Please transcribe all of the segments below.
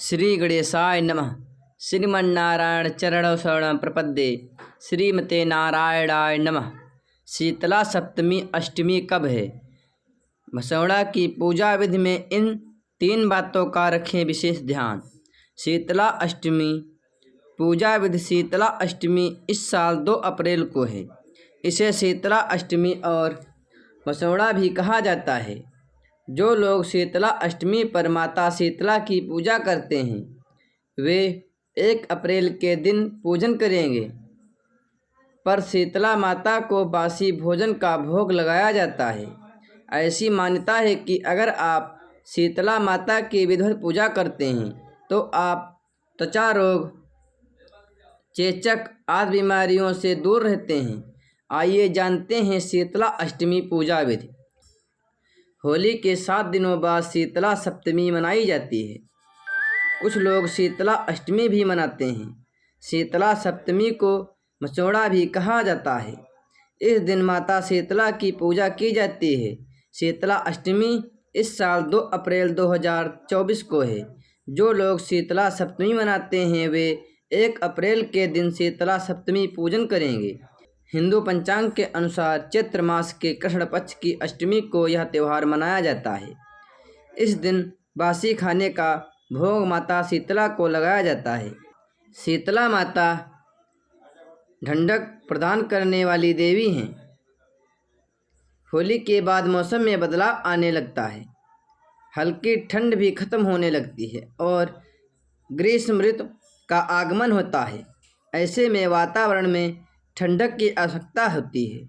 श्री गणेशाय नमः। श्रीमन्नारायण चरणों शरणं प्रपद्ये। श्रीमते नारायणाय नमः। शीतला सप्तमी अष्टमी कब है? मसौड़ा की पूजा विधि में इन 3 बातों का रखें विशेष ध्यान। शीतला अष्टमी पूजा विधि। शीतला अष्टमी इस साल 2 अप्रैल को है। इसे शीतला अष्टमी और मसौड़ा भी कहा जाता है। जो लोग शीतला अष्टमी पर माता शीतला की पूजा करते हैं वे 1 अप्रैल के दिन पूजन करेंगे। पर शीतला माता को बासी भोजन का भोग लगाया जाता है। ऐसी मान्यता है कि अगर आप शीतला माता की विधिवत पूजा करते हैं तो आप त्वचा रोग, चेचक आदि बीमारियों से दूर रहते हैं। आइए जानते हैं शीतला अष्टमी पूजा विधि। होली के 7 दिनों बाद शीतला सप्तमी मनाई जाती है। कुछ लोग शीतला अष्टमी भी मनाते हैं। शीतला सप्तमी को मसौड़ा भी कहा जाता है। इस दिन माता शीतला की पूजा की जाती है। शीतला अष्टमी इस साल 2 अप्रैल 2024 को है। जो लोग शीतला सप्तमी मनाते हैं वे 1 अप्रैल के दिन शीतला सप्तमी पूजन करेंगे। हिंदू पंचांग के अनुसार चैत्र मास के कृष्ण पक्ष की अष्टमी को यह त्यौहार मनाया जाता है। इस दिन बासी खाने का भोग माता शीतला को लगाया जाता है। शीतला माता ठंडक प्रदान करने वाली देवी हैं। होली के बाद मौसम में बदलाव आने लगता है। हल्की ठंड भी खत्म होने लगती है और ग्रीष्म ऋतु का आगमन होता है। ऐसे में वातावरण में ठंडक की आवश्यकता होती है।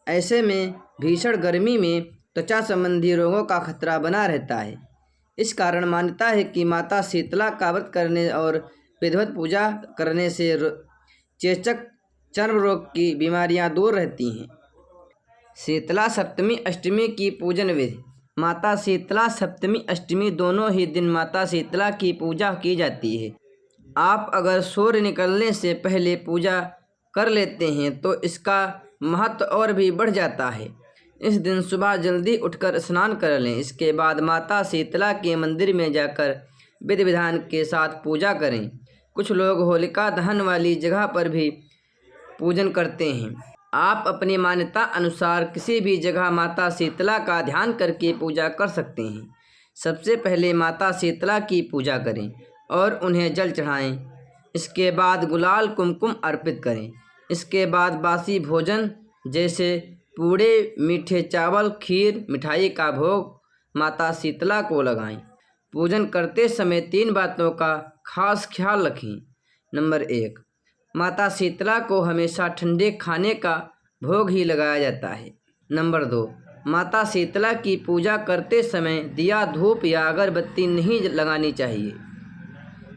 ऐसे में भीषण गर्मी में त्वचा संबंधी रोगों का खतरा बना रहता है। इस कारण मान्यता है कि माता शीतला का व्रत करने और विधिवत पूजा करने से चेचक, चर्म रोग की बीमारियां दूर रहती हैं। शीतला सप्तमी अष्टमी की पूजन विधि। माता शीतला सप्तमी अष्टमी दोनों ही दिन माता शीतला की पूजा की जाती है। आप अगर सूर्य निकलने से पहले पूजा कर लेते हैं तो इसका महत्व और भी बढ़ जाता है। इस दिन सुबह जल्दी उठकर स्नान कर लें। इसके बाद माता शीतला के मंदिर में जाकर विधि विधान के साथ पूजा करें। कुछ लोग होलिका दहन वाली जगह पर भी पूजन करते हैं। आप अपनी मान्यता अनुसार किसी भी जगह माता शीतला का ध्यान करके पूजा कर सकते हैं। सबसे पहले माता शीतला की पूजा करें और उन्हें जल चढ़ाएं। इसके बाद गुलाल कुमकुम अर्पित करें। इसके बाद बासी भोजन जैसे पूड़े, मीठे चावल, खीर, मिठाई का भोग माता शीतला को लगाएं। पूजन करते समय 3 बातों का खास ख्याल रखें। नंबर 1, माता शीतला को हमेशा ठंडे खाने का भोग ही लगाया जाता है। नंबर 2, माता शीतला की पूजा करते समय दिया, धूप या अगरबत्ती नहीं लगानी चाहिए।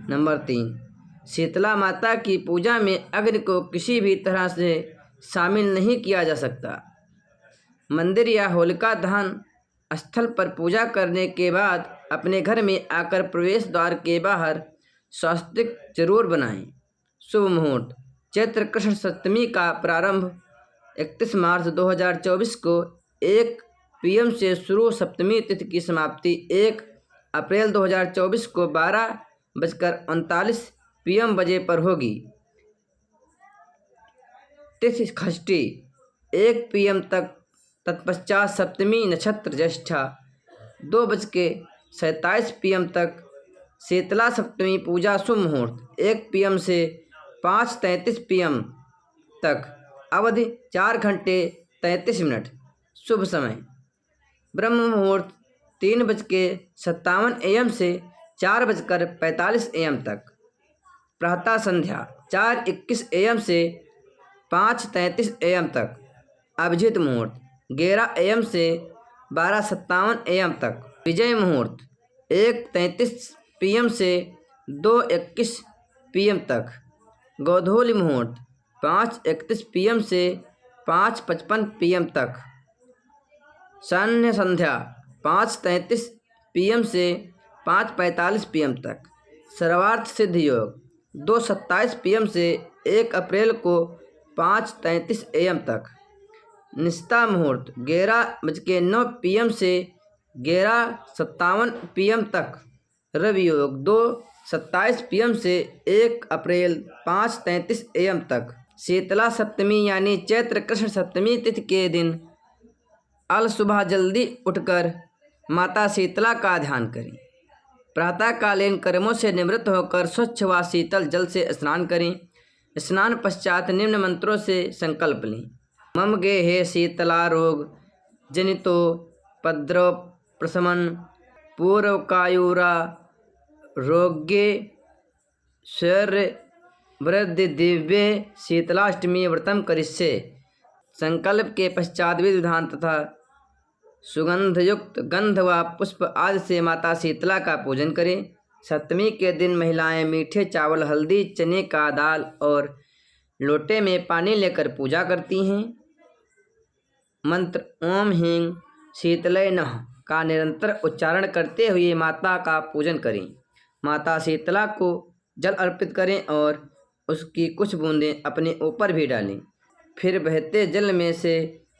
नंबर 3, शीतला माता की पूजा में अग्नि को किसी भी तरह से शामिल नहीं किया जा सकता। मंदिर या होलिका दहन स्थल पर पूजा करने के बाद अपने घर में आकर प्रवेश द्वार के बाहर स्वस्तिक जरूर बनाएं। शुभ मुहूर्त। चैत्र कृष्ण सप्तमी का प्रारंभ 31 मार्च 2024 को 1 PM से शुरू। सप्तमी तिथि की समाप्ति 1 अप्रैल 2024 को 12:39 PM बजे पर होगी। तिथि षष्ठी 1 PM तक। तत्पश्चात सप्तमी नक्षत्र ज्येष्ठा 2:27 PM तक। शीतला सप्तमी पूजा शुभ मुहूर्त 1 PM से 5:33 PM तक। अवधि 4 घंटे 33 मिनट। शुभ समय ब्रह्म मुहूर्त 3:57 AM से 4:45 AM तक। प्रातः संध्या 4:21 AM से 5:33 AM तक। अभिजित मुहूर्त 11 AM से 12:57 AM तक। विजय मुहूर्त 1:33 PM से 2:21 PM तक। गोधूली मुहूर्त 5:31 PM से 5:55 PM तक। सान्ध्य संध्या 5:33 PM से 5:45 PM तक। सर्वार्थ सिद्ध योग 2:27 PM से 1 अप्रैल को 5:33 AM तक। निस्ता मुहूर्त 11:09 PM से 11:57 PM तक। रवि योग 2 27 PM से 1 अप्रैल 5:33 AM तक। शीतला सप्तमी यानी चैत्र कृष्ण सप्तमी तिथि के दिन अल सुबह जल्दी उठकर माता शीतला का ध्यान करें। प्रातःकालीन कर्मों से निवृत्त होकर स्वच्छ व शीतल जल से स्नान करें। स्नान पश्चात निम्न मंत्रों से संकल्प लें। मम गेहे शीतला रोग जनितो पद्रव प्रशमन पूर्वकायुरा रोग्ये शौर्य वृद्धि दिव्ये शीतलाष्टमी व्रतम करिष्ये। संकल्प के पश्चात विधि विधान तथा सुगंधयुक्त गंध व पुष्प आदि से माता शीतला का पूजन करें। सप्तमी के दिन महिलाएं मीठे चावल, हल्दी, चने का दाल और लोटे में पानी लेकर पूजा करती हैं। मंत्र ओम ह्रीं शीतलाय नमः का निरंतर उच्चारण करते हुए माता का पूजन करें। माता शीतला को जल अर्पित करें और उसकी कुछ बूंदें अपने ऊपर भी डालें। फिर बहते जल में से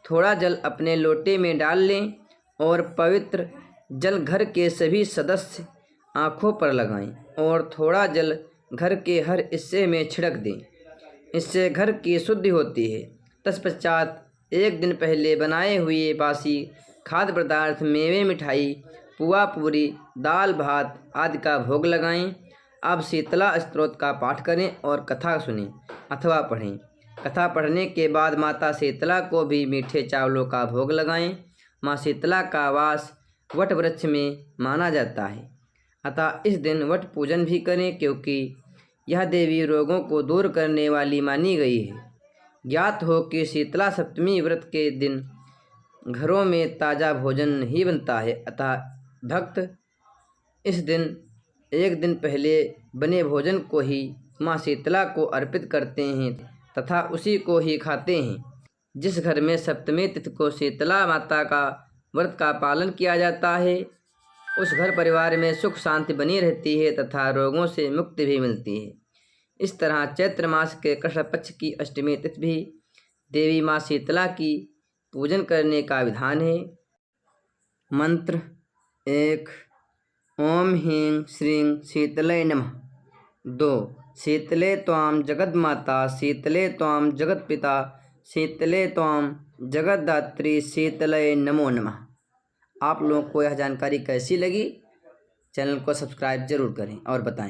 थोड़ा जल अपने लोटे में डाल लें और पवित्र जल घर के सभी सदस्य आँखों पर लगाएं और थोड़ा जल घर के हर हिस्से में छिड़क दें। इससे घर की शुद्धि होती है। तत्पश्चात एक दिन पहले बनाए हुए बासी खाद्य पदार्थ, मेवे, मिठाई, पुआ, पूरी, दाल, भात आदि का भोग लगाएं। अब शीतला स्तोत्र का पाठ करें और कथा सुनें अथवा पढ़ें। कथा पढ़ने के बाद माता शीतला को भी मीठे चावलों का भोग लगाएं। माँ शीतला का वास वट वृक्ष में माना जाता है, अतः इस दिन वट पूजन भी करें, क्योंकि यह देवी रोगों को दूर करने वाली मानी गई है। ज्ञात हो कि शीतला सप्तमी व्रत के दिन घरों में ताज़ा भोजन नहीं बनता है, अतः भक्त इस दिन एक दिन पहले बने भोजन को ही माँ शीतला को अर्पित करते हैं तथा उसी को ही खाते हैं। जिस घर में सप्तमी तिथि को शीतला माता का व्रत का पालन किया जाता है, उस घर परिवार में सुख शांति बनी रहती है तथा रोगों से मुक्ति भी मिलती है। इस तरह चैत्र मास के कृष्ण पक्ष की अष्टमी तिथि भी देवी माँ शीतला की पूजन करने का विधान है। मंत्र 1 ओम ह्रीं श्रीं शीतलाय नमः। 2 शीतले त्वां जगन्माता शीतले त्वां जगत्पिता शीतले त्वां जगद्धात्री शीतलाय नमो नमः। आप लोगों को यह जानकारी कैसी लगी? चैनल को सब्सक्राइब जरूर करें और बताएं।